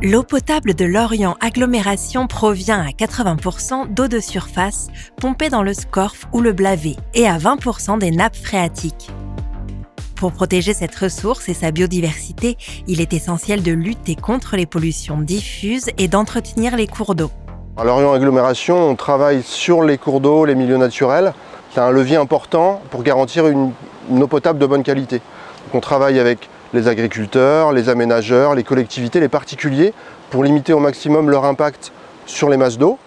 L'eau potable de Lorient Agglomération provient à 80% d'eau de surface pompée dans le Scorff ou le Blavet et à 20% des nappes phréatiques. Pour protéger cette ressource et sa biodiversité, il est essentiel de lutter contre les pollutions diffuses et d'entretenir les cours d'eau. À Lorient Agglomération, on travaille sur les cours d'eau, les milieux naturels. C'est un levier important pour garantir une eau potable de bonne qualité. Donc on travaille avec les agriculteurs, les aménageurs, les collectivités, les particuliers pour limiter au maximum leur impact sur les masses d'eau,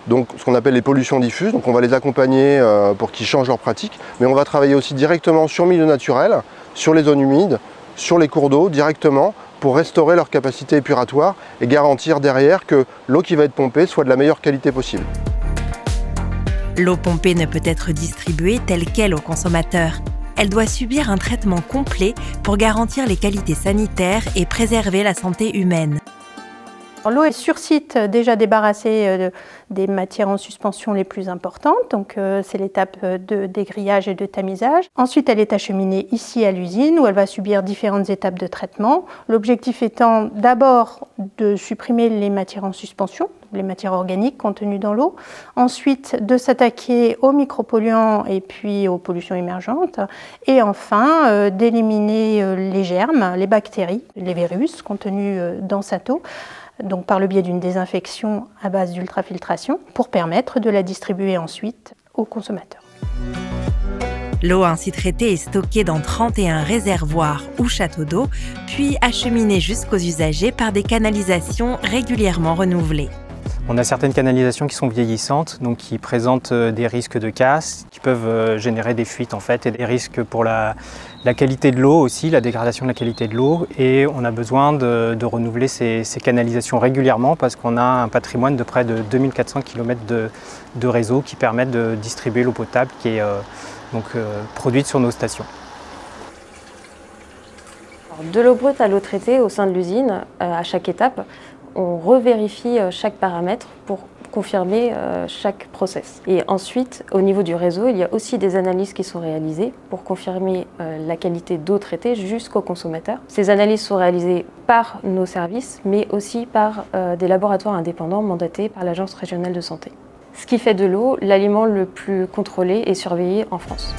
donc ce qu'on appelle les pollutions diffuses. Donc on va les accompagner pour qu'ils changent leurs pratiques, mais on va travailler aussi directement sur le milieu naturel, sur les zones humides, sur les cours d'eau directement pour restaurer leur capacité épuratoire et garantir derrière que l'eau qui va être pompée soit de la meilleure qualité possible. L'eau pompée ne peut être distribuée telle quelle aux consommateurs. Elle doit subir un traitement complet pour garantir les qualités sanitaires et préserver la santé humaine. L'eau est sur site déjà débarrassée des matières en suspension les plus importantes, donc c'est l'étape de dégrillage et de tamisage. Ensuite, elle est acheminée ici à l'usine où elle va subir différentes étapes de traitement. L'objectif étant d'abord de supprimer les matières en suspension, les matières organiques contenues dans l'eau. Ensuite, de s'attaquer aux micropolluants et puis aux pollutions émergentes. Et enfin, d'éliminer les germes, les bactéries, les virus contenus dans cette eau, donc par le biais d'une désinfection à base d'ultrafiltration, pour permettre de la distribuer ensuite aux consommateurs. L'eau ainsi traitée est stockée dans 31 réservoirs ou châteaux d'eau, puis acheminée jusqu'aux usagers par des canalisations régulièrement renouvelées. On a certaines canalisations qui sont vieillissantes, donc qui présentent des risques de casse, qui peuvent générer des fuites en fait, et des risques pour la qualité de l'eau aussi, la dégradation de la qualité de l'eau. Et on a besoin de renouveler ces canalisations régulièrement parce qu'on a un patrimoine de près de 2400 km de réseau qui permettent de distribuer l'eau potable qui est produite sur nos stations. De l'eau brute à l'eau traitée au sein de l'usine, à chaque étape, on revérifie chaque paramètre pour confirmer chaque process. Et ensuite, au niveau du réseau, il y a aussi des analyses qui sont réalisées pour confirmer la qualité d'eau traitée jusqu'au consommateur. Ces analyses sont réalisées par nos services, mais aussi par des laboratoires indépendants mandatés par l'Agence régionale de santé. Ce qui fait de l'eau l'aliment le plus contrôlé et surveillé en France.